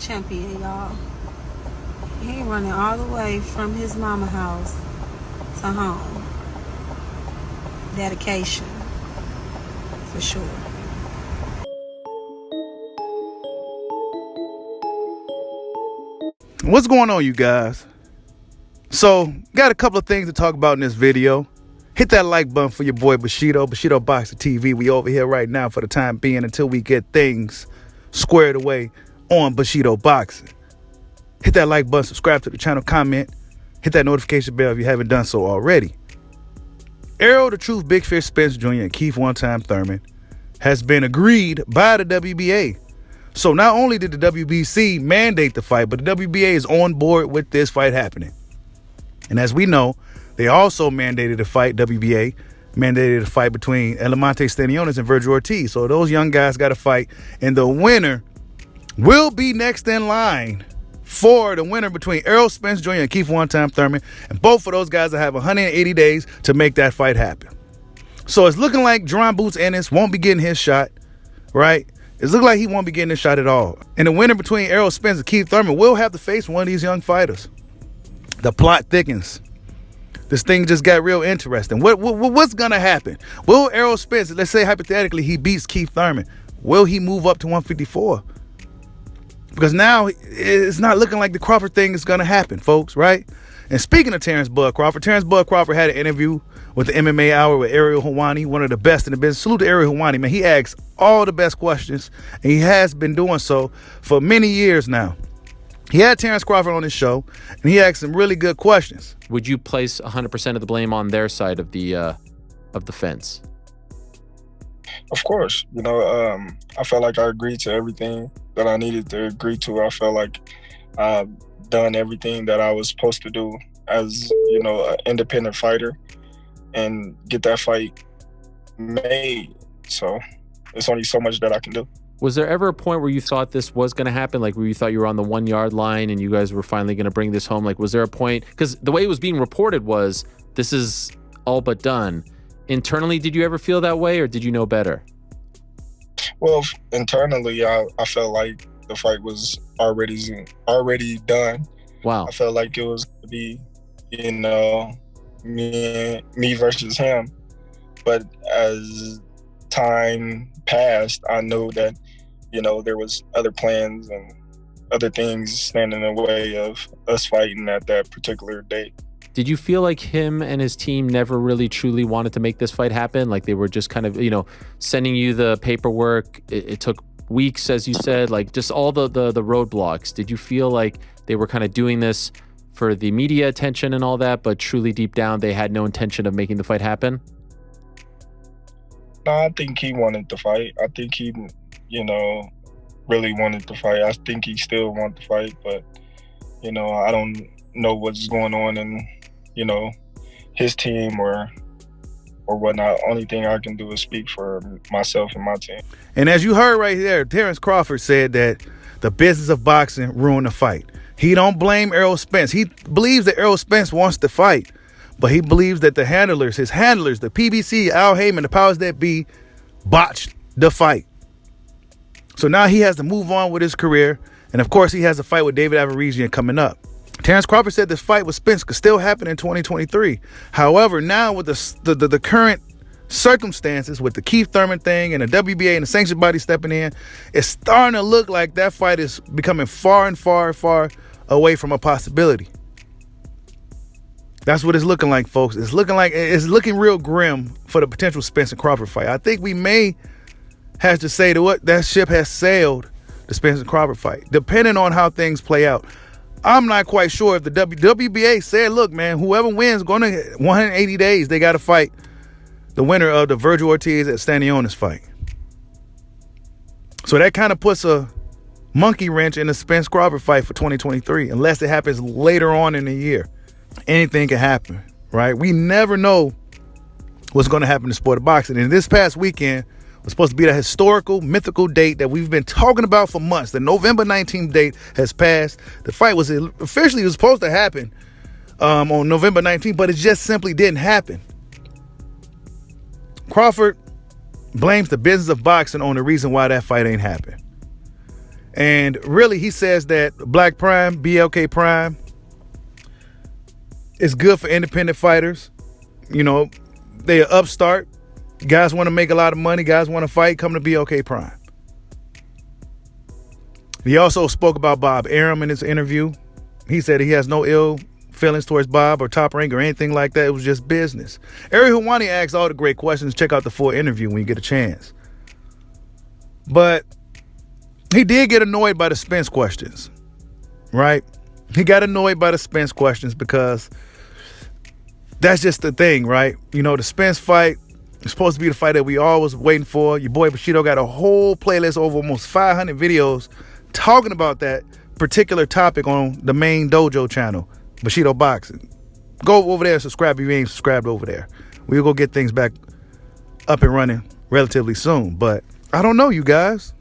champion, y'all. He running all the way from his mama house to home. Dedication, for sure. What's going on, you guys? So, got a couple of things to talk about in this video. Hit that like button for your boy Bushido Boxing TV. We over here right now for the time being until we get things squared away on Bushido Boxing. Hit that like button, subscribe to the channel, comment, hit that notification bell if you haven't done so already. Errol the Truth Big Fish Spence Jr. and Keith One Time Thurman has been agreed by the WBA. So not only did the WBC mandate the fight, but the WBA is on board with this fight happening. And as we know, they also mandated a fight, WBA mandated a fight between Elamante Stanionis and Virgil Ortiz. So those young guys got to fight, and the winner will be next in line for the winner between Errol Spence Jr. and Keith One Time Thurman. And both of those guys will have 180 days to make that fight happen. So it's looking like Jerron Boots Ennis won't be getting his shot, right? It's looking like he won't be getting his shot at all. And the winner between Errol Spence and Keith Thurman will have to face one of these young fighters. The plot thickens. This thing just got real interesting. What's going to happen? Will Errol Spence, let's say hypothetically he beats Keith Thurman, will he move up to 154? Because now it's not looking like the Crawford thing is going to happen, folks, right? And speaking of Terrence Bud Crawford had an interview with the MMA Hour with Ariel Helwani, one of the best in the business. Salute to Ariel Helwani, man. He asks all the best questions, and he has been doing so for many years now. He had Terrence Crawford on his show, and he asked some really good questions. Would you place 100% of the blame on their side of the fence? Of course. I felt like I agreed to everything that I needed to agree to. I felt like I've done everything that I was supposed to do as, an independent fighter and get that fight made. So it's only so much that I can do. Was there ever a point where you thought this was going to happen? Like where you thought you were on the 1 yard line and you guys were finally going to bring this home? Like, was there a point? Because the way it was being reported was this is all but done. Internally, did you ever feel that way, or did you know better? Well, internally, I felt like the fight was already done. Wow. I felt like it was going to be, me versus him. But as time passed, I knew that, there was other plans and other things standing in the way of us fighting at that particular date. Did you feel like him and his team never really truly wanted to make this fight happen? Like they were just kind of, sending you the paperwork. It took weeks, as you said, like just all the roadblocks. Did you feel like they were kind of doing this for the media attention and all that, but truly deep down, they had no intention of making the fight happen? No, I think he wanted to fight. I think he, really wanted to fight. I think he still wants to fight, but, I don't know what's going on in, his team or whatnot. Only thing I can do is speak for myself and my team. And as you heard right there, Terrence Crawford said that the business of boxing ruined the fight. He don't blame Errol Spence. He believes that Errol Spence wants to fight, but he believes that his handlers, the PBC, Al Heyman, the powers that be, botched the fight. So now he has to move on with his career. And of course, he has a fight with David Averizian coming up. Terrence Crawford said this fight with Spence could still happen in 2023. However, now with the current circumstances, with the Keith Thurman thing and the WBA and the sanctioned body stepping in, it's starting to look like that fight is becoming far and far away from a possibility. That's what it's looking like, folks. It's looking real grim for the potential Spence and Crawford fight. I think we may have to say that ship has sailed, the Spence and Crawford fight, depending on how things play out. I'm not quite sure if the WBA said, look, man, whoever wins going to 180 days, they got to fight the winner of the Virgil Ortiz at Stanionis fight. So that kind of puts a monkey wrench in the Spence Crawford fight for 2023, unless it happens later on in the year. Anything can happen, right? We never know what's going to happen in the sport of boxing. And this past weekend was supposed to be that historical, mythical date that we've been talking about for months. The November 19th date has passed. The fight was supposed to happen on November 19th, but it just simply didn't happen. Crawford blames the business of boxing on the reason why that fight ain't happened. And really, he says that Black Prime, BLK Prime, is good for independent fighters. You know, they're upstart. Guys want to make a lot of money. Guys want to fight. Come to BLK Prime. He also spoke about Bob Arum in his interview. He said he has no ill feelings towards Bob or Top Rank or anything like that. It was just business. Ariel Helwani asked all the great questions. Check out the full interview when you get a chance. But he did get annoyed by the Spence questions, right? He got annoyed by the Spence questions because that's just the thing, right? You know, the Spence fight is supposed to be the fight that we all was waiting for. Your boy Bushido got a whole playlist over almost 500 videos talking about that particular topic on the main dojo channel, Bushido Boxing. Go over there and subscribe if you ain't subscribed over there. We'll go get things back up and running relatively soon. But I don't know, you guys,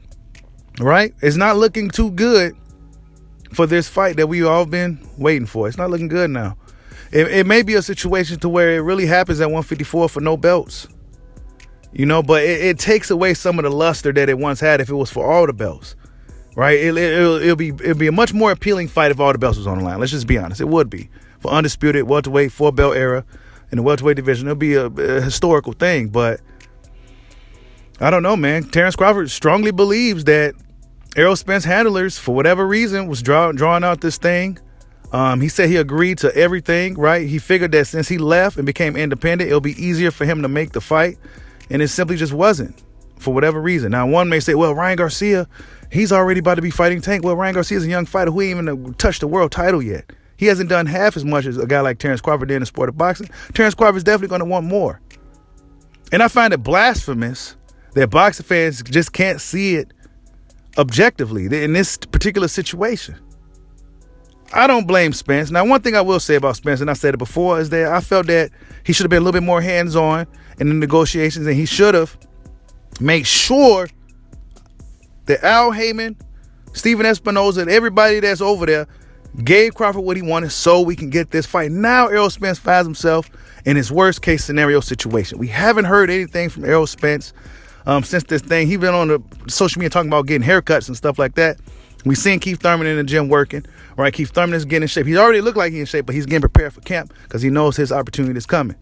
right? It's not looking too good for this fight that we all been waiting for. It's not looking good now. It may be a situation to where it really happens at 154 for no belts, you know, but it takes away some of the luster that it once had if it was for all the belts, right? It'll be a much more appealing fight if all the belts was on the line. Let's just be honest. It would be for undisputed welterweight 4-belt era in the welterweight division. It'll be a historical thing, but I don't know, man. Terrence Crawford strongly believes that Errol Spence handlers, for whatever reason, was drawing out this thing. He said he agreed to everything, right? He figured that since he left and became independent, it'll be easier for him to make the fight. And it simply just wasn't, for whatever reason. Now, one may say, well, Ryan Garcia, he's already about to be fighting Tank. Well, Ryan Garcia's a young fighter who ain't even touched the world title yet. He hasn't done half as much as a guy like Terrence Crawford did in the sport of boxing. Terrence Crawford's definitely going to want more. And I find it blasphemous that boxing fans just can't see it objectively in this particular situation. I don't blame Spence. Now, one thing I will say about Spence, and I said it before, is that I felt that he should have been a little bit more hands-on in the negotiations, and he should have made sure that Al Heyman, Steven Espinoza, and everybody that's over there gave Crawford what he wanted so we can get this fight. Now Errol Spence finds himself in his worst case scenario situation. We haven't heard anything from Errol Spence since this thing. He's been on the social media talking about getting haircuts and stuff like that. We seen Keith Thurman in the gym working, right? Keith Thurman is getting in shape. He's already looked like he's in shape, but he's getting prepared for camp because he knows his opportunity is coming,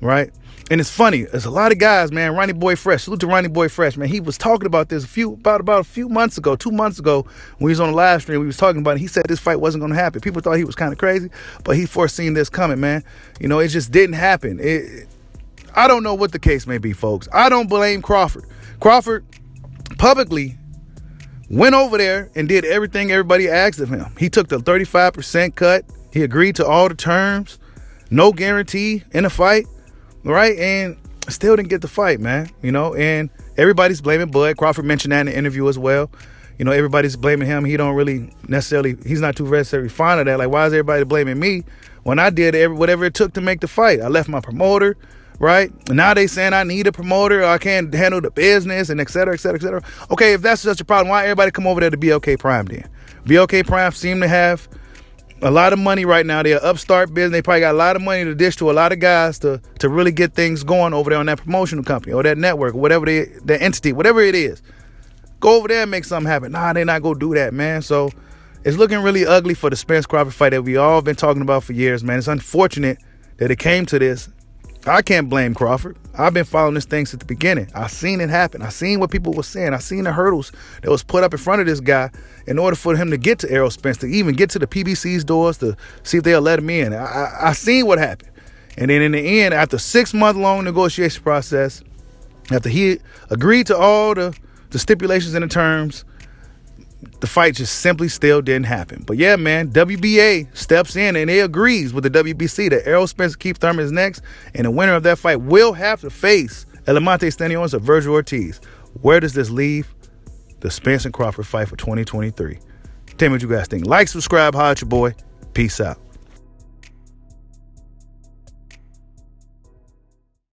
right? And it's funny. There's a lot of guys, man. Ronnie Boy Fresh. Salute to Ronnie Boy Fresh, man. He was talking about this about a few months ago, 2 months ago, when he was on the live stream. We was talking about it. He said this fight wasn't going to happen. People thought he was kind of crazy, but he foreseen this coming, man. You know, it just didn't happen. I don't know what the case may be, folks. I don't blame Crawford. Crawford publicly went over there and did everything everybody asked of him. He took the 35% cut. He agreed to all the terms. No guarantee in a fight, right? And still didn't get the fight, man. You know, and everybody's blaming Bud. Crawford mentioned that in the interview as well. You know, everybody's blaming him. He don't really necessarily, he's not too necessarily fond of that. Like, why is everybody blaming me when I did whatever it took to make the fight? I left my promoter, right? Now they saying I need a promoter, or I can't handle the business, and et cetera, et cetera, et cetera. Okay, if that's such a problem, why everybody come over there to BLK Prime then? BLK Prime seem to have a lot of money right now. They're upstart business. They probably got a lot of money to dish to a lot of guys to really get things going over there on that promotional company or that network or whatever the entity, whatever it is. Go over there and make something happen. Nah, they're not going to do that, man. So it's looking really ugly for the Spence Crawford fight that we all been talking about for years, man. It's unfortunate that it came to this. I can't blame Crawford. I've been following this thing since the beginning. I seen it happen. I seen what people were saying. I seen the hurdles that was put up in front of this guy in order for him to get to Errol Spence, to even get to the PBC's doors to see if they'll let him in. I seen what happened. And then in the end, after 6-month-long negotiation process, after he agreed to all the stipulations and the terms, the fight just simply still didn't happen. But yeah, man, WBA steps in and they agrees with the WBC that Errol Spence, Keith Thurman is next, and the winner of that fight will have to face Elamante Steniones or Virgil Ortiz. Where does this leave the Spence and Crawford fight for 2023? Tell me what you guys think. Like, subscribe, holla at your boy. Peace out.